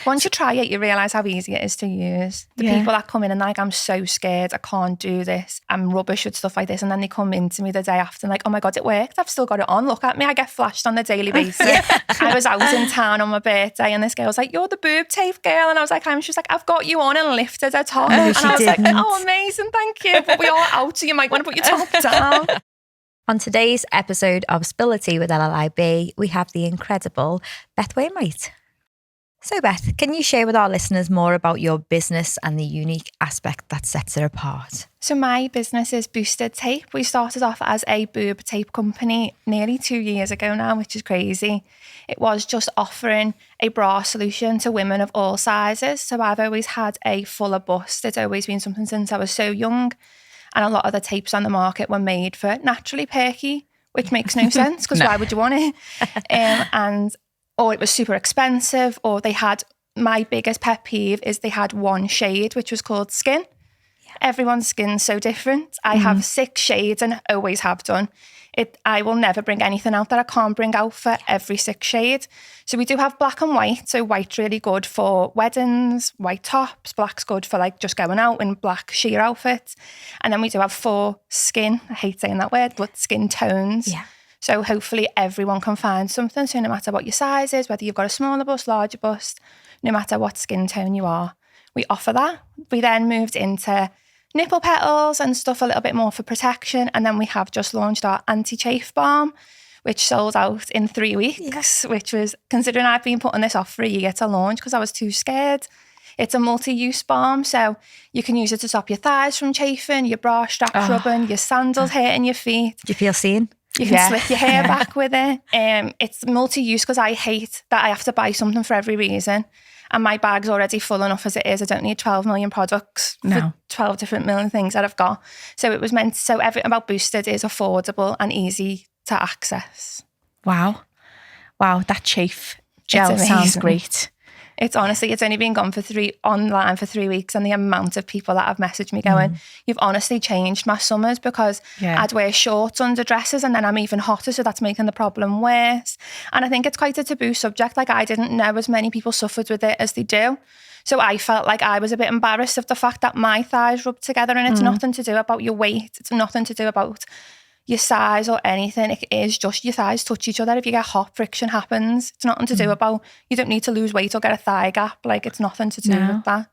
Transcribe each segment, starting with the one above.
Once you try it, you realise how easy it is to use. The people that come in and like, I'm so scared, I can't do this, I'm rubbish with stuff like this. And then they come into me the day after and like, oh my God, it worked. I've still got it on. Look at me. I get flashed on a daily basis. I was out in town on my birthday and this girl was like, you're the boob tape girl. And I was like, she was like, I've got you on, and lifted her top. And I was like, oh, amazing, thank you. But we are out, so you might want to put your top down. On today's episode of Spill the Tea with LLIB, we have the incredible Beth Wainwright. So Beth, can you share with our listeners more about your business and the unique aspect that sets it apart? So my business is Boosted Tape. We started off as a boob tape company nearly 2 years ago now, which is crazy. It was just offering a bra solution to women of all sizes. So I've always had a fuller bust. It's always been something since I was so young. And a lot of the tapes on the market were made for naturally perky, which makes no sense because why would you want it? Or it was super expensive, or they had, my biggest pet peeve is they had one shade, which was called skin. Yeah. Everyone's skin's so different. I have 6 shades and always have done. I will never bring anything out that I can't bring out for every 6 shade. So we do have black and white. So white's really good for weddings, white tops. Black's good for like just going out in black sheer outfits. And then we do have 4 skin, I hate saying that word, but skin tones. Yeah. So hopefully everyone can find something. So no matter what your size is, whether you've got a smaller bust, larger bust, no matter what skin tone you are, we offer that. We then moved into nipple petals and stuff a little bit more for protection. And then we have just launched our anti-chafe balm, which sold out in 3 weeks, which was, considering I've been putting this off for a year to launch because I was too scared. It's a multi-use balm, so you can use it to stop your thighs from chafing, your bra straps rubbing, your sandals hurting your feet. Do you feel seen? You can slick your hair back with it. It's multi-use because I hate that I have to buy something for every reason. And my bag's already full enough as it is. I don't need 12 million products for 12 different million things that I've got. So it was meant, so everything about Boosted is affordable and easy to access. Wow, that chafe gel sounds great. It's honestly, it's only been gone online for 3 weeks, and the amount of people that have messaged me going, you've honestly changed my summers, because I'd wear shorts under dresses and then I'm even hotter, so that's making the problem worse. And I think it's quite a taboo subject. Like, I didn't know as many people suffered with it as they do. So I felt like I was a bit embarrassed of the fact that my thighs rubbed together, and it's nothing to do about your weight. It's nothing to do about your size or anything. It is just your thighs touch each other. If you get hot, friction happens. It's nothing to do about, you don't need to lose weight or get a thigh gap. Like, it's nothing to do with that.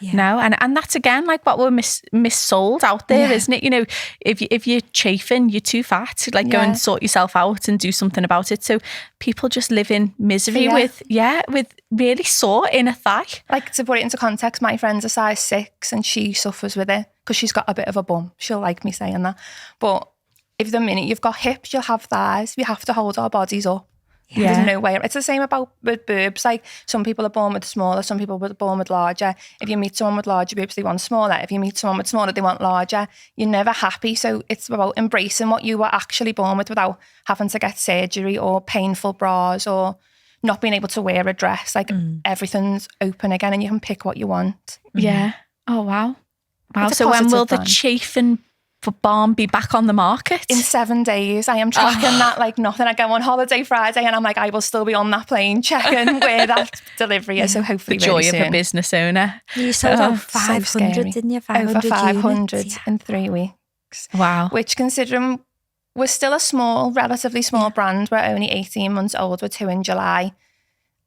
Yeah. No, and that's again like what we're missold out there, isn't it? You know, if you're chafing, you're too fat. Like, go and sort yourself out and do something about it. So people just live in misery with really sore inner thigh. Like, to put it into context, my friend's a size 6 and she suffers with it because she's got a bit of a bum. She'll like me saying that, but if the minute you've got hips, you'll have thighs. We have to hold our bodies up. Yeah. There's no way. It's the same with boobs. Like, some people are born with smaller, some people are born with larger. If you meet someone with larger boobs, they want smaller. If you meet someone with smaller, they want larger. You're never happy. So it's about embracing what you were actually born with without having to get surgery or painful bras or not being able to wear a dress. Like, everything's open again and you can pick what you want. Yeah. Oh, wow. Wow. So when will the chafing for balm be back on the market? In 7 days. I am tracking that like nothing. I go on holiday Friday and I'm like, I will still be on that plane checking where that delivery is. So hopefully the joy really of soon. a business owner. You sold out 500, didn't you? 500 over 500 units, in 3 weeks. Wow. Which, considering we're still a relatively small brand, we're only 18 months old, we're 2 in July.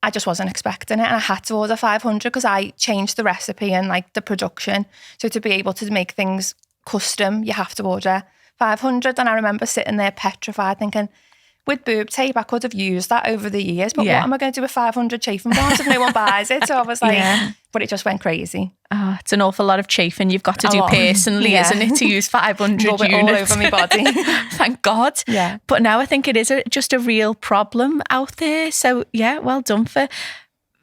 I just wasn't expecting it, and I had to order 500 because I changed the recipe and like the production. So to be able to make things custom, you have to order 500. And I remember sitting there petrified thinking, with boob tape, I could have used that over the years, but what am I going to do with 500 chafing balms if no one buys it? So I was like, but it just went crazy. Oh, it's an awful lot of chafing you've got to do personally, isn't it, to use 500 Rub it units. all over my body. Thank God. Yeah. But now I think it is just a real problem out there. So yeah, well done for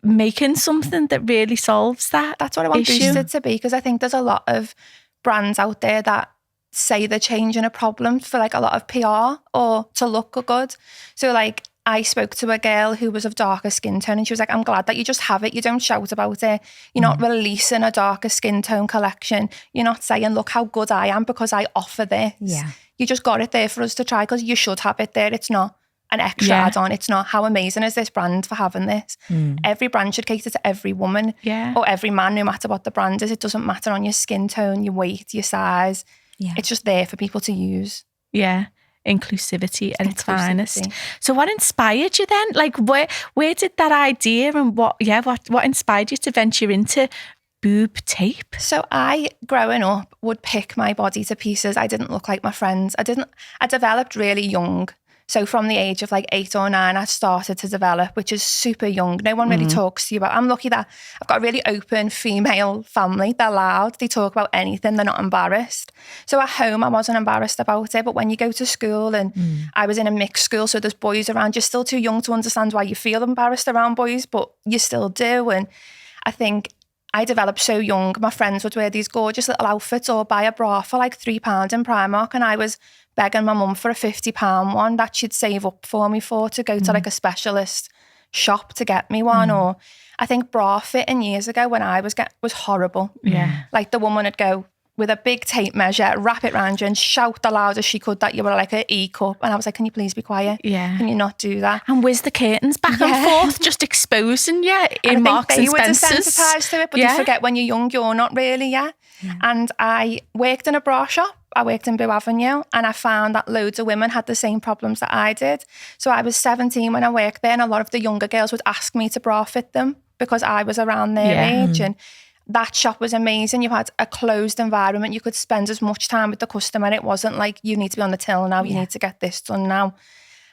making something that really solves that. That's what I want Boosted to be, because I think there's a lot of brands out there that say they're changing a problem for like a lot of PR or to look good. So like, I spoke to a girl who was of darker skin tone and she was like, I'm glad that you just have it. You don't shout about it. You're not releasing a darker skin tone collection. You're not saying, look how good I am because I offer this. Yeah. You just got it there for us to try because you should have it there. It's not an extra add-on. It's not, how amazing is this brand for having this? Every brand should cater to every woman or every man, no matter what the brand is. It doesn't matter on your skin tone, your weight, your size. It's just there for people to use. Inclusivity at its finest. So what inspired you then? Like where did that idea and what inspired you to venture into boob tape? So I, growing up, would pick my body to pieces. I didn't look like my friends. I developed really young. So from the age of like 8 or 9, I started to develop, which is super young. No one really talks to you about. I'm lucky that I've got a really open female family. They're loud. They talk about anything. They're not embarrassed. So at home, I wasn't embarrassed about it. But when you go to school, and I was in a mixed school, so there's boys around, you're still too young to understand why you feel embarrassed around boys, but you still do. And I think I developed so young. My friends would wear these gorgeous little outfits or buy a bra for like £3 in Primark, and I was begging my mum for a £50 one that she'd save up for me to go to like a specialist shop to get me one. Or I think bra fitting years ago when I was horrible. Like the woman would go with a big tape measure, wrap it around you and shout the loudest she could that you were like an E cup. And I was like, can you please be quiet? Can you not do that? And whiz the curtains back and forth, just exposing you in Marks and Spencer's. They were desensitised to it, but you forget when you're young, you're not really, And I worked in a bra shop. I worked in Boob Avenue, and I found that loads of women had the same problems that I did. So I was 17 when I worked there, and a lot of the younger girls would ask me to bra fit them because I was around their age. And that shop was amazing. You had a closed environment. You could spend as much time with the customer. It wasn't like, you need to be on the till now, you need to get this done now.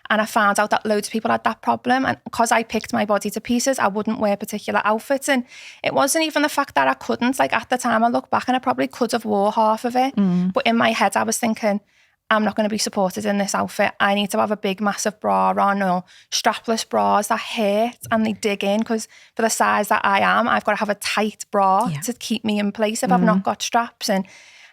And I found out that loads of people had that problem. And because I picked my body to pieces, I wouldn't wear particular outfits. And it wasn't even the fact that I couldn't. Like at the time, I look back and I probably could have wore half of it. But in my head, I was thinking, I'm not going to be supported in this outfit. I need to have a big, massive bra on, or strapless bras that hurt and they dig in, because for the size that I am, I've got to have a tight bra to keep me in place if I've not got straps. And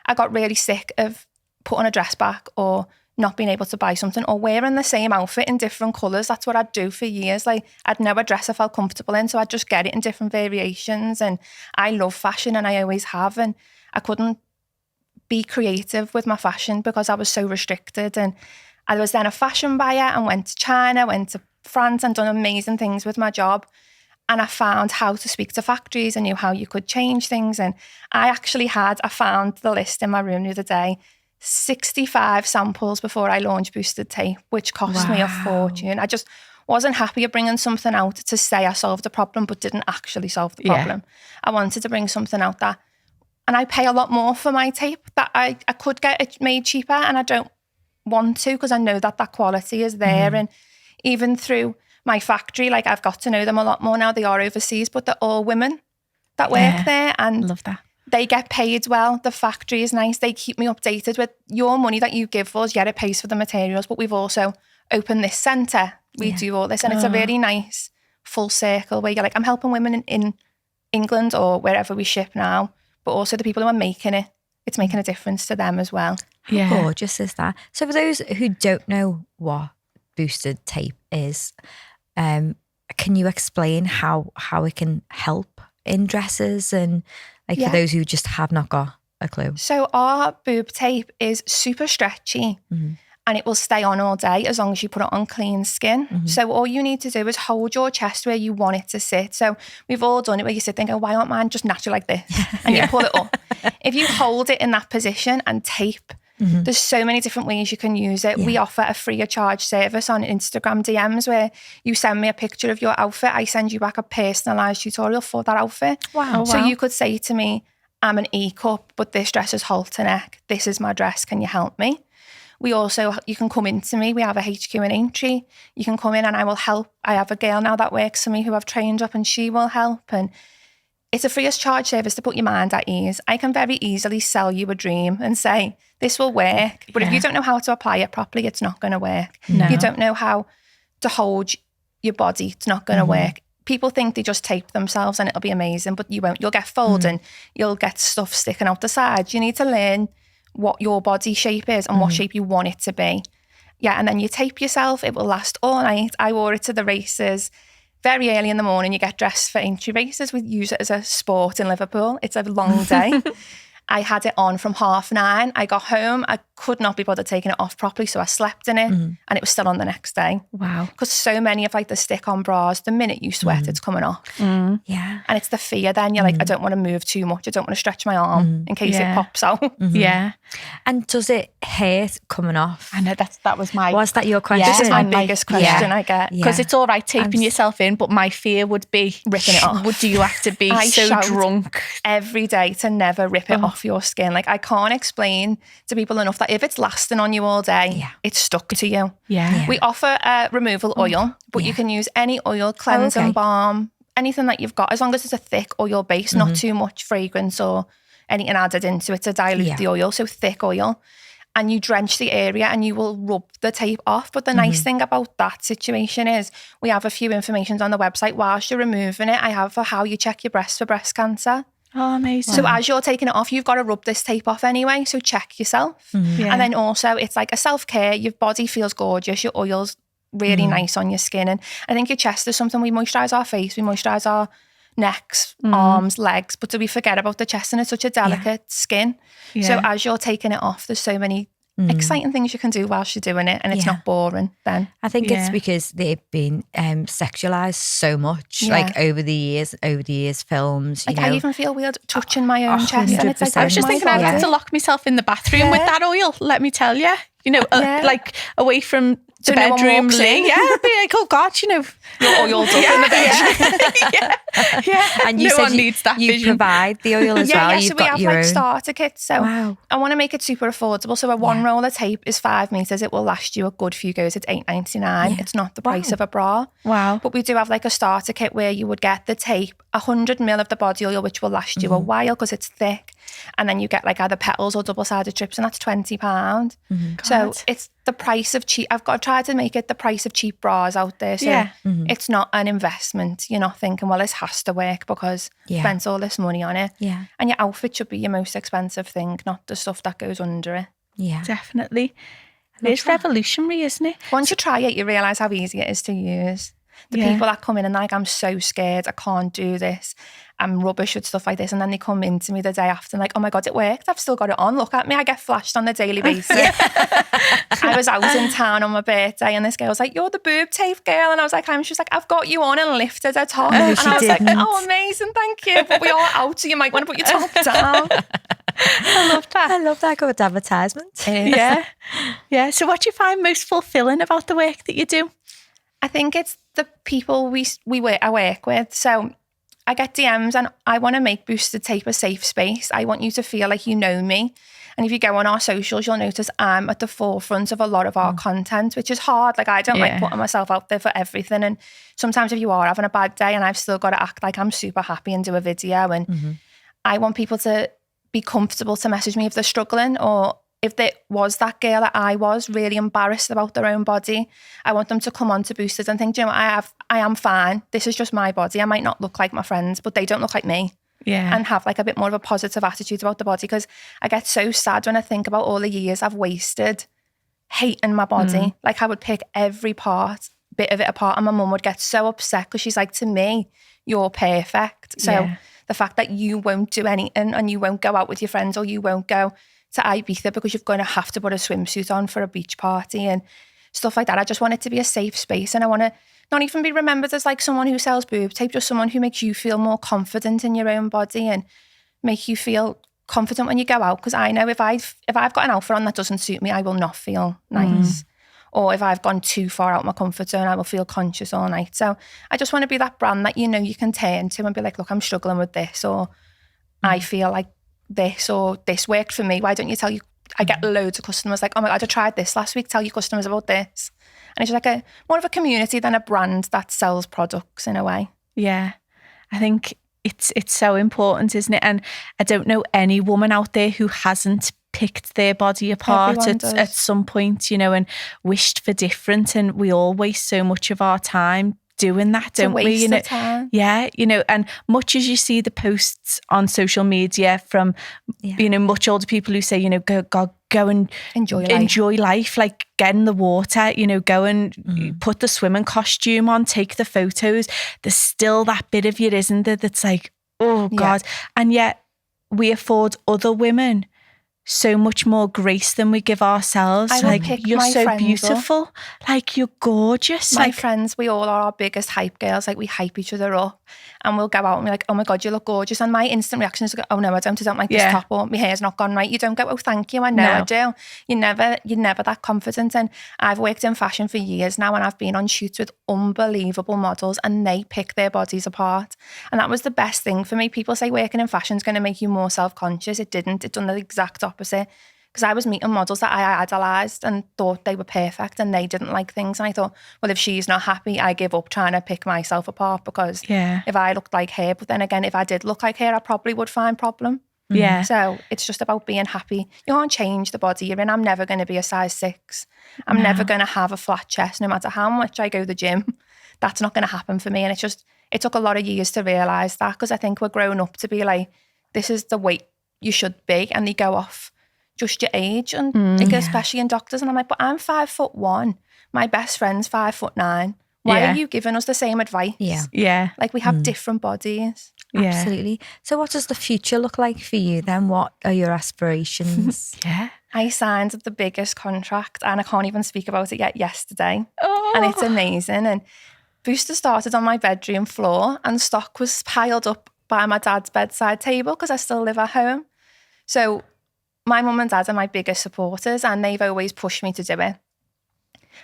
I got really sick of putting a dress back or not being able to buy something or wearing the same outfit in different colours. That's what I'd do for years. Like I'd know a dress I felt comfortable in, so I'd just get it in different variations. And I love fashion, and I always have. And I couldn't be creative with my fashion because I was so restricted. And I was then a fashion buyer and went to China, went to France and done amazing things with my job. And I found how to speak to factories. I knew how you could change things. And I found the list in my room the other day, 65 samples before I launched Boosted Tape, which cost me a fortune. I just wasn't happy of bringing something out to say I solved the problem, but didn't actually solve the problem. I wanted to bring something out that, and I pay a lot more for my tape, that I could get it made cheaper, and I don't want to, because I know that quality is there. And even through my factory, like I've got to know them a lot more now. They are overseas, but they're all women that work there. And love that. They get paid well. The factory is nice. They keep me updated with your money that you give us. Yeah, it pays for the materials, but we've also opened this centre. We do all this. And it's a really nice full circle where you're like, I'm helping women in England or wherever we ship now, but also the people who are making it. It's making a difference to them as well. How gorgeous is that? So for those who don't know what Boosted Tape is, can you explain how it can help in dresses and for those who just have not got a clue? So our boob tape is super stretchy and it will stay on all day as long as you put it on clean skin. So all you need to do is hold your chest where you want it to sit. So we've all done it where you sit there and go, why aren't mine just naturally like this? And you pull it up. If you hold it in that position and tape, there's so many different ways you can use it. We offer a free of charge service on Instagram DMs where you send me a picture of your outfit. I send you back a personalised tutorial for that outfit. So you could say to me, I'm an E cup, but this dress is halter neck. This is my dress. Can you help me? You can come into me. We have a HQ in Aintree. You can come in and I will help. I have a girl now that works for me who I've trained up and she will help. And it's a free of charge service to put your mind at ease. I can very easily sell you a dream and say, this will work. But if you don't know how to apply it properly, it's not going to work. If you don't know how to hold your body, it's not going to work. People think they just tape themselves and it'll be amazing, but you won't. You'll get folding. You'll get stuff sticking out the sides. You need to learn what your body shape is and what shape you want it to be. And then you tape yourself. It will last all night. I wore it to the races. Very early in the morning, you get dressed for Aintree races. We use it as a sport in Liverpool. It's a long day. I had it on from 9:30. I got home, I could not be bothered taking it off properly, so I slept in it and it was still on the next day. Wow. Because so many of like the stick-on bras, the minute you sweat, it's coming off. Yeah. And it's the fear then, you're like, I don't want to move too much, I don't want to stretch my arm in case it pops out. Yeah. And does it hurt coming off? I know that was my... Was that your question? This is my biggest question I get. Because it's all right taping yourself in, but my fear would be ripping it off. Would you have to be I so shout drunk every day to never rip it off your skin? Like I can't explain to people enough that if it's lasting on you all day, it's stuck to you. Yeah. We offer removal oil, but you can use any oil, cleansing balm, anything that you've got, as long as it's a thick oil base, not too much fragrance or anything added into it to dilute the oil. So thick oil. And you drench the area and you will rub the tape off. But the nice thing about that situation is we have a few informations on the website whilst you're removing it. I have for how you check your breasts for breast cancer. Oh, amazing. So as you're taking it off, you've got to rub this tape off anyway. So check yourself. And then also it's like a self-care. Your body feels gorgeous. Your oil's really nice on your skin. And I think your chest is something we moisturise our face. We moisturise our necks, arms, legs. But do we forget about the chest? And it's such a delicate skin. Yeah. So as you're taking it off, there's so many exciting things you can do whilst you're doing it, and it's not boring then. I think it's because they've been sexualized so much, like over the years, films. You know. I even feel weird touching my own chest. And it's like, I was just thinking I'd have to lock myself in the bathroom with that oil, let me tell you. You know, like away from the bedroom. I'd be like, oh God, you know, you're oiled up in the bedroom. And you said needs that you provide the oil as well. You've so we have like starter kits. So I want to make it super affordable. So a one roll of tape is 5 meters. It will last you a good few goes. It's $8.99. It's not the price of a bra. Wow. But we do have like a starter kit where you would get the tape, 100 ml of the body oil, which will last you a while because it's thick. And then you get like either petals or double-sided strips, and that's £20. So it's the price of cheap. I've got to try to make it the price of cheap bras out there. So it's not an investment. You're not thinking, well, this has to work because I spent all this money on it. Yeah. And your outfit should be your most expensive thing, not the stuff that goes under it. Yeah. Definitely. It's revolutionary, isn't it? Once you try it, you realise how easy it is to use. The people that come in and like, I'm so scared, I can't do this, I'm rubbish with stuff like this, and then they come in to me the day after and like, oh my God, it worked, I've still got it on, look at me, I get flashed on a daily basis. I was out in town on my birthday and this girl was like, you're the boob tape girl, and I was like, she was like, I've got you on, and lifted her top, and I was like, oh amazing, thank you, but we are out, so you might want to put your top down. I love that. I love that good advertisement. Yeah. So what do you find most fulfilling about the work that you do? I think it's the people I work with. So I get DMs and I want to make Boosted Tape a safe space. I want you to feel like you know me. And if you go on our socials, you'll notice I'm at the forefront of a lot of our content, which is hard. Like I don't like putting myself out there for everything. And sometimes if you are having a bad day and I've still got to act like I'm super happy and do a video. And I want people to be comfortable to message me if they're struggling, or if there was that girl that I was really embarrassed about their own body, I want them to come on to Boosted and think, you know, I am fine. This is just my body. I might not look like my friends, but they don't look like me. Yeah. And have like a bit more of a positive attitude about the body, because I get so sad when I think about all the years I've wasted hating my body. Like I would pick every bit of it apart, and my mum would get so upset because she's like, to me, you're perfect. So the fact that you won't do anything and you won't go out with your friends, or you won't go to Ibiza because you're going to have to put a swimsuit on for a beach party and stuff like that. I just want it to be a safe space, and I want to not even be remembered as like someone who sells boob tape, just someone who makes you feel more confident in your own body and make you feel confident when you go out. Because I know if I've got an outfit on that doesn't suit me, I will not feel nice. Or if I've gone too far out my comfort zone, I will feel conscious all night. So I just want to be that brand that, you know, you can turn to and be like, look, I'm struggling with this, or I feel like this, or this worked for me. Why don't you tell you? I get loads of customers like, oh my God, I tried this last week. Tell your customers about this. And it's just like more of a community than a brand that sells products in a way. Yeah, I think it's so important, isn't it? And I don't know any woman out there who hasn't picked their body apart at some point, you know, and wished for different. And we all waste so much of our time doing that, don't we? You know, yeah, you know, and much as you see the posts on social media from, you know, much older people who say, you know, go and enjoy life, like get in the water, you know, go and put the swimming costume on, take the photos. There's still that bit of you, isn't there, that's like, oh God. And yet we afford other women so much more grace than we give ourselves. I will pick you're my so friends beautiful. Like, you're gorgeous. My friends, we all are our biggest hype girls. Like, we hype each other up, and we'll go out and be like, oh my God, you look gorgeous. And my instant reaction is to go, oh no, I don't like this top, or my hair's not gone right. You don't go, oh, thank you. I know I do. You're never that confident. And I've worked in fashion for years now, and I've been on shoots with unbelievable models, and they pick their bodies apart. And that was the best thing for me. People say working in fashion is going to make you more self-conscious. It didn't. It done the exact opposite. Because I was meeting models that I idolised and thought they were perfect, and they didn't like things. And I thought, well, if she's not happy, I give up trying to pick myself apart, because if I looked like her, but then again, if I did look like her, I probably would find problem. Yeah. So it's just about being happy. You can't change the body you're in. I'm never going to be a size 6. I'm never going to have a flat chest, no matter how much I go to the gym. That's not going to happen for me. And it took a lot of years to realise that, because I think we're grown up to be like, this is the weight you should be, and they go off just your age, and especially in doctors. And I'm like, but I'm 5'1". My best friend's 5'9". Why are you giving us the same advice? Yeah. Like, we have different bodies. Absolutely. So what does the future look like for you then? What are your aspirations? I signed the biggest contract, and I can't even speak about it yet, yesterday. Oh. And it's amazing. And Booster started on my bedroom floor, and stock was piled up by my dad's bedside table, because I still live at home. So my mum and dad are my biggest supporters, and they've always pushed me to do it.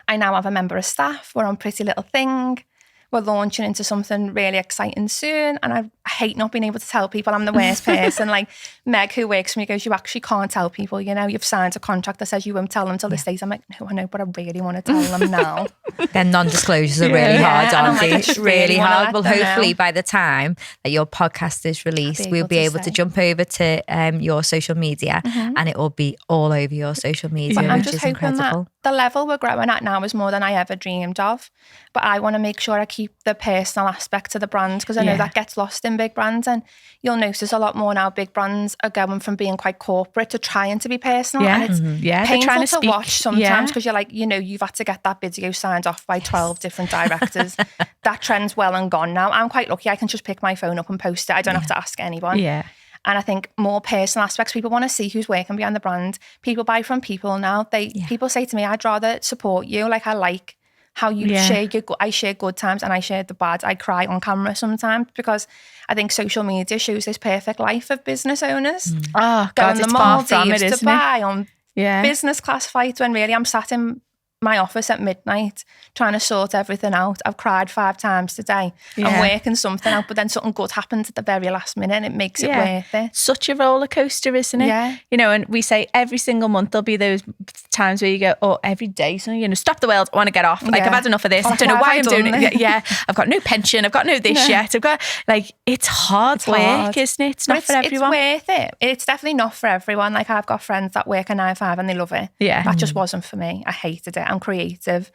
I now have a member of staff. We're on Pretty Little Thing. We're launching into something really exciting soon. And I hate not being able to tell people. I'm the worst person. Like, Meg, who works for me, goes, you actually can't tell people, you've signed a contract that says you won't tell them till this date. I'm like, no, I know, but I really want to tell them now. Then non-disclosures are really hard, aren't they? Like, It's really hard. Well, hopefully know. by the time that your podcast is released, we'll be able to jump over to your social media, and it will be all over your social media, But I'm which just is hoping incredible. that the level we're growing at now is more than I ever dreamed of. But I want to make sure I keep the personal aspect to the brand, because I know that gets lost in big brands. And you'll notice a lot more now, big brands are going from being quite corporate to trying to be personal. And it's painful to watch sometimes, because you're like, you've had to get that video signed off by 12 different directors. That trend's well and gone now. I'm quite lucky. I can just pick my phone up and post it. I don't have to ask anyone. Yeah. And I think more personal aspects, people want to see who's working behind the brand. People buy from people now. People say to me, I'd rather support you. Like, I like how you share I share good times, and I share the bad. I cry on camera sometimes, because I think social media shows this perfect life of business owners. Oh, God, it's far from it, isn't to buy on business class flights, when really I'm sat in my office at midnight trying to sort everything out. I've cried 5 times today. I'm working something out, but then something good happens at the very last minute, and it makes it worth it. Such a roller coaster, isn't it? Yeah. And we say every single month there'll be those times where you go, oh, every day, so stop the world, I want to get off. Like, I've had enough of this. I don't know why I'm doing it. I've got no pension. I've got no this yet. I've got, like, it's hard work, isn't it? It's not for everyone. It's worth it. It's definitely not for everyone. Like, I've got friends that work a 9-5 and they love it. Yeah. That just wasn't for me. I hated it. I'm creative.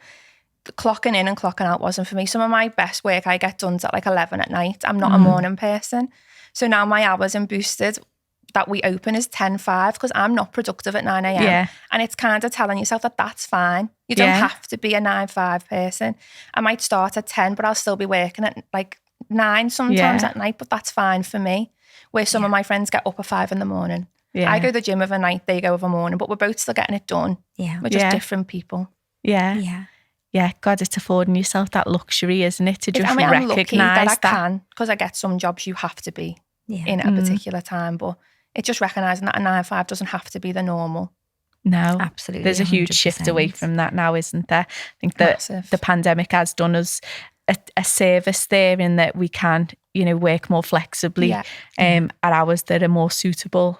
Clocking in and clocking out wasn't for me. Some of my best work I get done at like 11 at night. I'm not a morning person. So now my hours in Boosted that we open is 10-5, because I'm not productive at 9 a.m. Yeah. And it's kind of telling yourself that that's fine. You don't have to be a 9-5 person. I might start at 10, but I'll still be working at like 9 sometimes at night, but that's fine for me. Where some of my friends get up at 5 in the morning. Yeah. I go to the gym of a night, they go of a morning, but we're both still getting it done. Yeah. We're just different people. Yeah. God, it's affording yourself that luxury, isn't it? To just I'm lucky recognise that I can, because I get some jobs you have to be in at a particular time, but it's just recognising that a 9-5 doesn't have to be the normal. No, absolutely. There's a huge 100%. shift away from that now, isn't there? I think that the pandemic has done us a service there, in that we can, work more flexibly at hours that are more suitable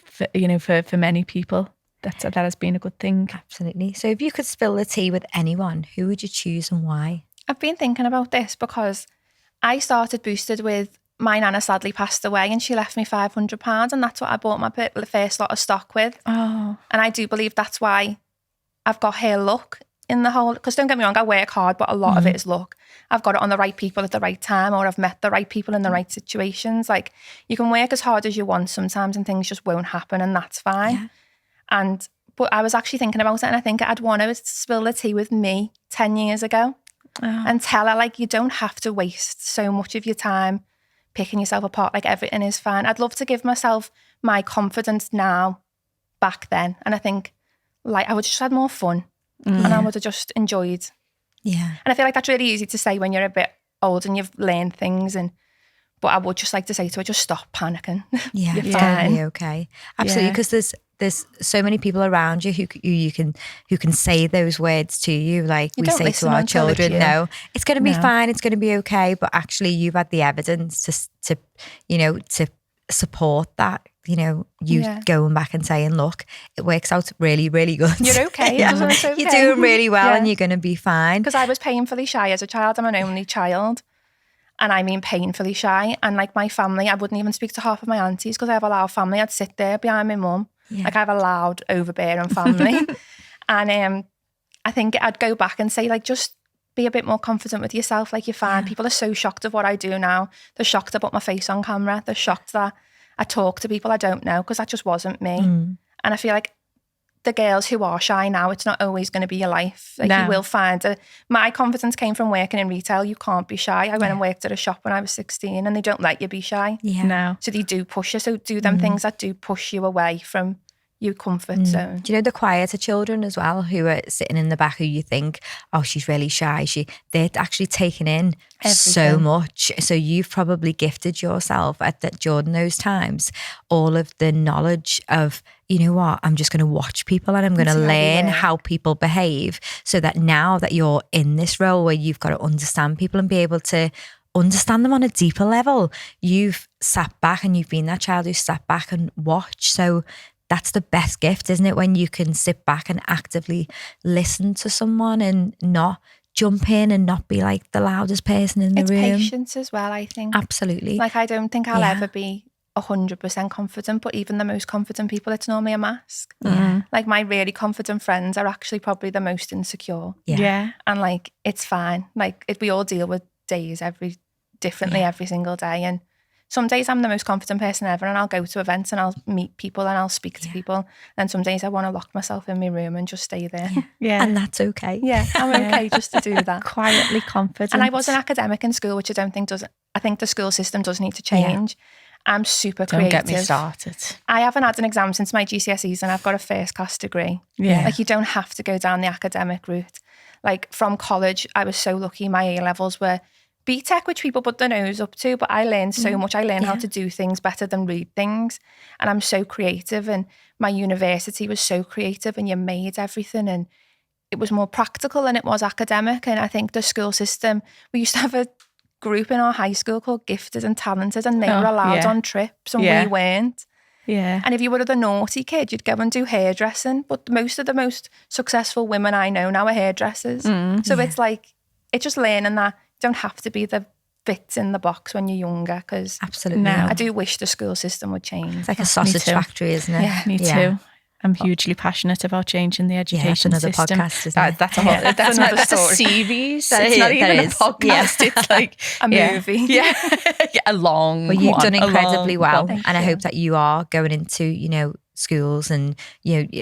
for many people. That has been a good thing. Absolutely. So if you could spill the tea with anyone, who would you choose and why? I've been thinking about this, because I started Boosted with my nana sadly passed away, and she left me £500, and that's what I bought my first lot of stock with. Oh. And I do believe that's why I've got her luck in the whole, because don't get me wrong, I work hard, but a lot of it is luck. I've got it on the right people at the right time, or I've met the right people in the right situations. Like, you can work as hard as you want sometimes, and things just won't happen, and that's fine. Yeah. But I was actually thinking about it, and I think I'd want to spill the tea with me 10 years ago and tell her, like, you don't have to waste so much of your time picking yourself apart. Like everything is fine. I'd love to give myself my confidence now back then. And I think like I would just had more fun and I would have just enjoyed. Yeah. And I feel like that's really easy to say when you're a bit old and you've learned things. But I would just like to say to her, just stop panicking. Yeah, You're it's gonna fine. be okay. Absolutely, because there's so many people around you who can say those words to you, like You we don't say to listen our until it's children. you. No, it's going to be No. fine. It's going to be okay. But actually, you've had the evidence to support that. You going back and saying, look, it works out really, really good. You're okay. It's okay. You're doing really well, and you're going to be fine. Because I was painfully shy as a child. I'm an only child. And I mean painfully shy. And like my family, I wouldn't even speak to half of my aunties because I have a loud family. I'd sit there behind my mum. Yeah. Like I have a loud, overbearing family. And I think I'd go back and say, like, just be a bit more confident with yourself. Like, you're fine. People are so shocked of what I do now. They're shocked I put my face on camera. They're shocked that I talk to people I don't know because that just wasn't me. And I feel like the girls who are shy now, it's not always going to be your life. Like you will find my confidence came from working in retail. You can't be shy. I went and worked at a shop when I was 16 and they don't let you be shy. Yeah. No. So they do push you. So do them things that do push you away from your comfort zone. Do you know the quieter children as well who are sitting in the back who you think, oh, she's really shy. They're actually taking in so Everything. much. So you've probably gifted yourself during those times all of the knowledge of, you know what, I'm just going to watch people and I'm going to learn how people behave so that now that you're in this role where you've got to understand people and be able to understand them on a deeper level, you've sat back and you've been that child who sat back and watched. So that's the best gift, isn't it? When you can sit back and actively listen to someone and not jump in and not be like the loudest person in the room. It's patience as well, I think. Absolutely. Like I don't think I'll ever be 100% confident, but even the most confident people, it's normally a mask. Yeah. Like my really confident friends are actually probably the most insecure. Yeah. And like, it's fine. Like we all deal with days differently every single day. And some days I'm the most confident person ever and I'll go to events and I'll meet people and I'll speak to people. And some days I want to lock myself in my room and just stay there. Yeah. And that's okay. Yeah, I'm okay just to do that. Quietly confident. And I was an academic in school, which I don't think I think the school system does need to change. I'm super Don't creative. get me started. I haven't had an exam since my GCSEs and I've got a first class degree. Yeah. Like you don't have to go down the academic route. Like from college, I was so lucky. My A levels were BTEC, which people put their nose up to, but I learned so much. I learned how to do things better than read things. And I'm so creative. And my university was so creative and you made everything. And it was more practical than it was academic. And I think the school system, we used to have a group in our high school called Gifted and Talented, and they were allowed on trips and we weren't. Yeah. And if you were the naughty kid, you'd go and do hairdressing. But most of the most successful women I know now are hairdressers. So it's like, it's just learning that you don't have to be the bits in the box when you're younger, because Absolutely. I do wish the school system would change. It's like a sausage factory, isn't it? Yeah. Me too. I'm hugely passionate about changing the education that's another system. podcast, isn't it? That's a whole, that's a series. It's not even a podcast. It's like a movie. Yeah. A long Well, you've done one, incredibly well. Thank And I you. hope that you are going into, schools and,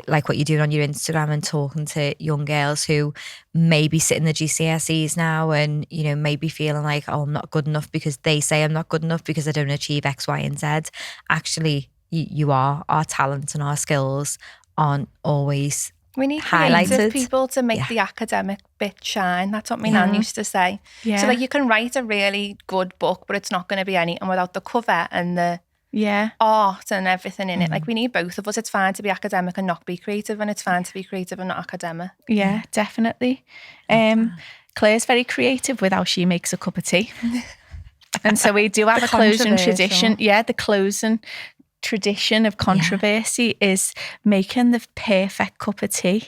like what you're doing on your Instagram and talking to young girls who maybe sit in the GCSEs now and, maybe feeling like, oh, I'm not good enough because they say I'm not good enough because I don't achieve X, Y, and Z. Actually, you are. Our talents and our skills aren't always We need highlighted. creative people to make the academic bit shine. That's what my nan used to say. Yeah. So like you can write a really good book, but it's not going to be anything without the cover and the art and everything in it. Like we need both of us. It's fine to be academic and not be creative, and it's fine to be creative and not academic. Yeah, definitely. Claire's very creative with how she makes a cup of tea. And so we do have a closing tradition. Yeah, the closing tradition of controversy is making the perfect cup of tea.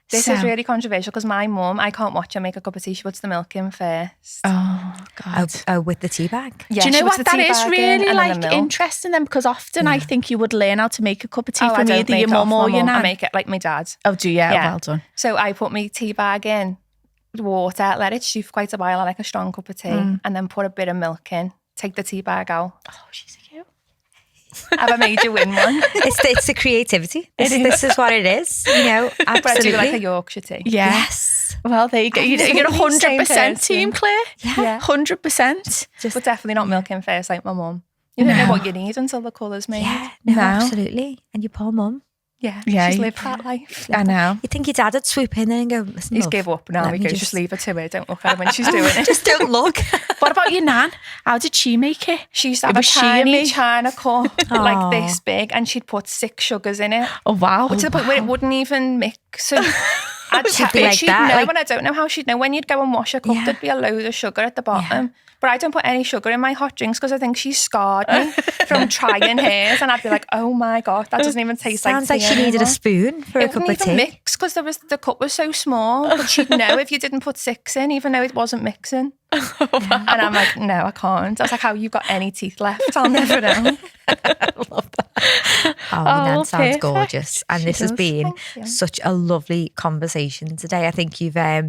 This is really controversial because my mum, I can't watch her make a cup of tea. She puts the milk in first. Oh, God. with the tea bag. Yeah, do you she know puts what? the That tea is bag in really and then the milk. interesting then, because often I think you would learn how to make a cup of tea from I don't either make your it off mum or my your mum. I nan. make it like my dad. Oh, do you? Yeah, well done. So I put my tea bag in, water, let it stew for quite a while. I like a strong cup of tea, and then put a bit of milk in. Take the tea bag out. Oh, she's cute. Have I made you win one? It's the creativity. This is what it is. You know, But I do absolutely. like a Yorkshire tea. Yeah. Yes. Well, there you go. You're Same 100% person. team, Claire. Yeah. 100%. But definitely not milking first like my mum. You don't know what you need until the colour's made. Yeah. No, No. absolutely. And your poor mum. Yeah, Yeah, she's you- lived that life. I know. You think your dad would swoop in and go, listen, He's love, give up now. let He me goes, just leave her to it. Don't look at her when she's doing it. Just don't look. What about your nan? How did she make it? She used to have a Was she and tiny me? china cup Aw. like this big, and she'd put 6 sugars in it. Oh, wow. To the point where it wouldn't even mix. And I'd She'd tap be it, like she'd that, know, like- and I don't know how she'd know. When you'd go and wash a cup, Yeah. there'd be a load of sugar at the bottom. But I don't put any sugar in my hot drinks because I think she scarred me from trying hers. And I'd be like, oh my God, that doesn't even taste Sounds like tea she needed anymore. a spoon for a It cup wouldn't of even tea. mix because the cup was so small. But she'd know if you didn't put 6 in, even though it wasn't mixing. And I'm like, no, I can't. I was like, how you got any teeth left? I'll never know. Oh, your nan sounds perfect. gorgeous. And She this has does. been Thank you. such a lovely conversation today. I think you've, I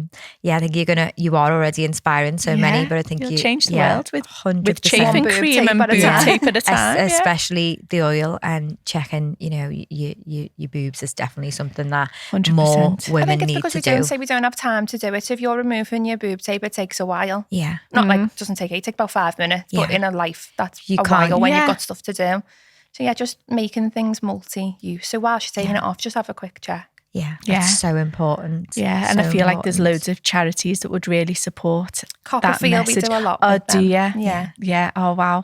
think you are already inspiring so many, Yeah, but I think you'll you change the world with 100%. chafing One boob cream tape and at a boob time. tape at a time. Yeah. Especially the oil and checking, your boobs is definitely something that 100%. more I women think it's need because to we do. don't say we don't have time to do it. So if you're removing your boob tape, it takes a while. Yeah. Not like it doesn't take it takes about 5 minutes, but Yeah. in a life that's You a can't- while when Yeah. you've got stuff to do. So yeah, just making things multi-use. So while she's taking it off, just have a quick check. Yeah. Yeah. It's so important. Yeah, and I So feel like there's important. loads of charities that would really support that Copperfield, we message. do a lot Oh, with do them. you? Yeah. Yeah. Oh, wow.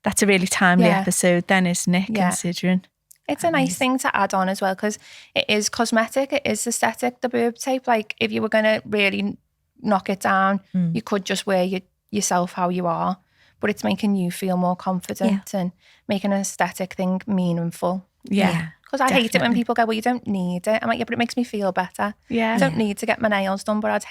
That's a really timely Yeah. episode then, isn't it? Yeah. Considering. It's a nice thing to add on as well because it is cosmetic, it is aesthetic, the boob tape. Like if you were going to really knock it down, you could just wear yourself how you are, but it's making you feel more confident and making an aesthetic thing meaningful. Yeah. Because I hate it when Definitely. people go, well, you don't need it. I'm like, yeah, but it makes me feel better. Yeah. I don't need to get my nails done, but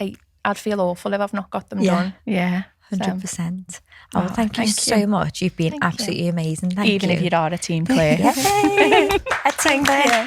I'd feel awful if I've not got them done. Yeah. 100%. Oh, thank you thank so you. much. You've been Thank you. absolutely amazing. Thank Even you. if you are a team player. Yay. A team player. you.